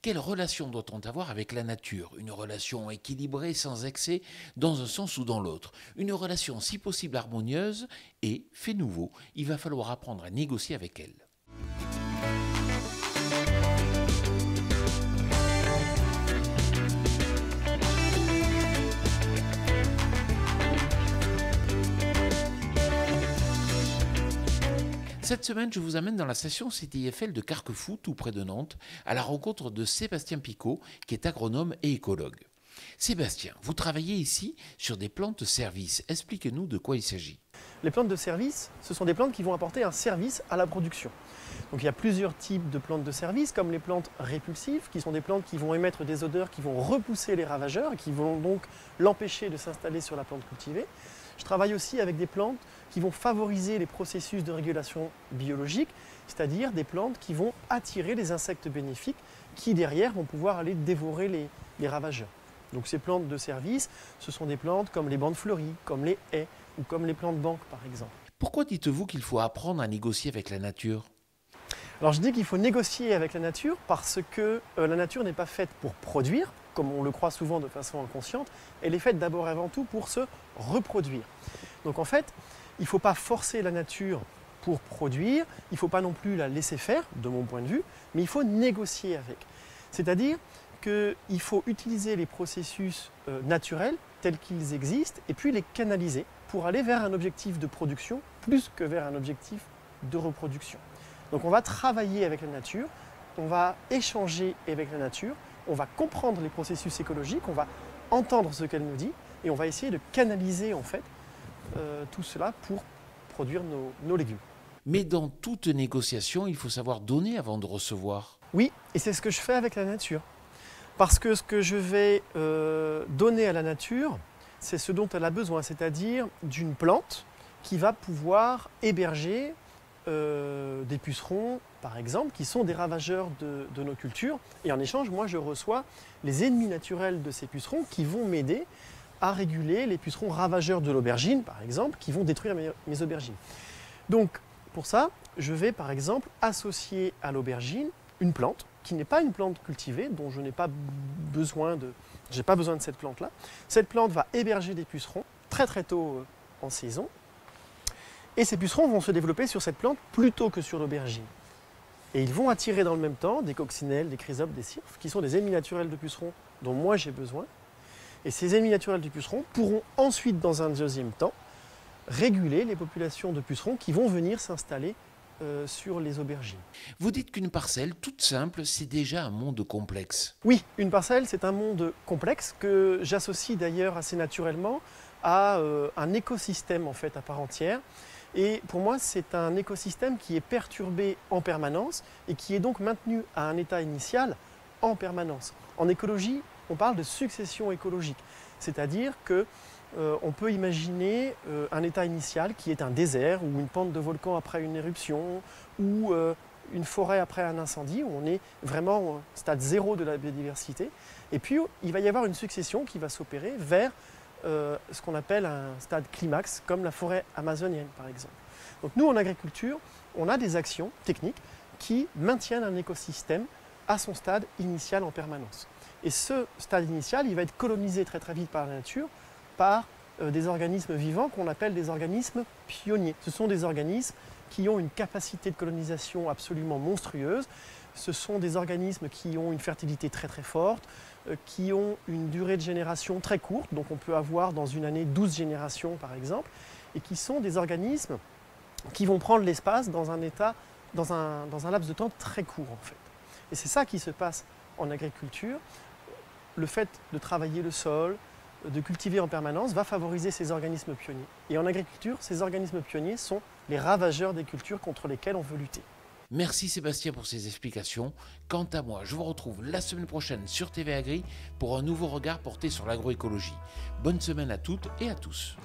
Quelle relation doit-on avoir avec la nature? Une relation équilibrée, sans excès, dans un sens ou dans l'autre. Une relation si possible harmonieuse et, fait nouveau, il va falloir apprendre à négocier avec elle. Cette semaine, je vous amène dans la station CTIFL de Carquefou, tout près de Nantes, à la rencontre de Sébastien Picot, qui est agronome et écologue. Sébastien, vous travaillez ici sur des plantes services. Expliquez-nous de quoi il s'agit. Les plantes de service, ce sont des plantes qui vont apporter un service à la production. Donc il y a plusieurs types de plantes de service, comme les plantes répulsives, qui sont des plantes qui vont émettre des odeurs, qui vont repousser les ravageurs, et qui vont donc l'empêcher de s'installer sur la plante cultivée. Je travaille aussi avec des plantes qui vont favoriser les processus de régulation biologique, c'est-à-dire des plantes qui vont attirer les insectes bénéfiques, qui derrière vont pouvoir aller dévorer les ravageurs. Donc ces plantes de service, ce sont des plantes comme les bandes fleuries, comme les haies, ou comme les plantes banques par exemple. Pourquoi dites-vous qu'il faut apprendre à négocier avec la nature? Alors je dis qu'il faut négocier avec la nature parce que la nature n'est pas faite pour produire, comme on le croit souvent de façon inconsciente, elle est faite d'abord et avant tout pour se reproduire. Donc en fait, il ne faut pas forcer la nature pour produire, il ne faut pas non plus la laisser faire, de mon point de vue, mais il faut négocier avec. C'est-à-dire qu'il faut utiliser les processus naturels tels qu'ils existent et puis les canaliser pour aller vers un objectif de production plus que vers un objectif de reproduction. Donc on va travailler avec la nature, on va échanger avec la nature, on va comprendre les processus écologiques, on va entendre ce qu'elle nous dit et on va essayer de canaliser en fait tout cela pour produire nos légumes. Mais dans toute négociation, il faut savoir donner avant de recevoir. Oui, et c'est ce que je fais avec la nature. Parce que ce que je vais donner à la nature, c'est ce dont elle a besoin, c'est-à-dire d'une plante qui va pouvoir héberger des pucerons, par exemple, qui sont des ravageurs de nos cultures. Et en échange, moi, je reçois les ennemis naturels de ces pucerons qui vont m'aider à réguler les pucerons ravageurs de l'aubergine, par exemple, qui vont détruire mes aubergines. Donc, pour ça, je vais, par exemple, associer à l'aubergine une plante qui n'est pas une plante cultivée, dont je n'ai pas besoin de cette plante-là. Cette plante va héberger des pucerons très très tôt en saison. Et ces pucerons vont se développer sur cette plante plutôt que sur l'aubergine. Et ils vont attirer dans le même temps des coccinelles, des chrysopes, des cirphes, qui sont des ennemis naturels de pucerons dont moi j'ai besoin. Et ces ennemis naturels de pucerons pourront ensuite, dans un deuxième temps, réguler les populations de pucerons qui vont venir s'installer sur les aubergines. Vous dites qu'une parcelle toute simple, c'est déjà un monde complexe. Oui, une parcelle, c'est un monde complexe que j'associe d'ailleurs assez naturellement à un écosystème en fait à part entière. Et pour moi, c'est un écosystème qui est perturbé en permanence et qui est donc maintenu à un état initial en permanence. En écologie, on parle de succession écologique, c'est-à-dire que on peut imaginer un état initial qui est un désert ou une pente de volcan après une éruption ou une forêt après un incendie où on est vraiment au stade zéro de la biodiversité. Et puis il va y avoir une succession qui va s'opérer vers ce qu'on appelle un stade climax comme la forêt amazonienne par exemple. Donc nous en agriculture, on a des actions techniques qui maintiennent un écosystème à son stade initial en permanence. Et ce stade initial, il va être colonisé très très vite par la nature, par des organismes vivants qu'on appelle des organismes pionniers. Ce sont des organismes qui ont une capacité de colonisation absolument monstrueuse. Ce sont des organismes qui ont une fertilité très très forte, qui ont une durée de génération très courte, donc on peut avoir dans une année 12 générations par exemple, et qui sont des organismes qui vont prendre l'espace dans un état, dans un laps de temps très court en fait. Et c'est ça qui se passe en agriculture. Le fait de travailler le sol, de cultiver en permanence, va favoriser ces organismes pionniers. Et en agriculture, ces organismes pionniers sont les ravageurs des cultures contre lesquelles on veut lutter. Merci Sébastien pour ces explications. Quant à moi, je vous retrouve la semaine prochaine sur TV Agri pour un nouveau regard porté sur l'agroécologie. Bonne semaine à toutes et à tous.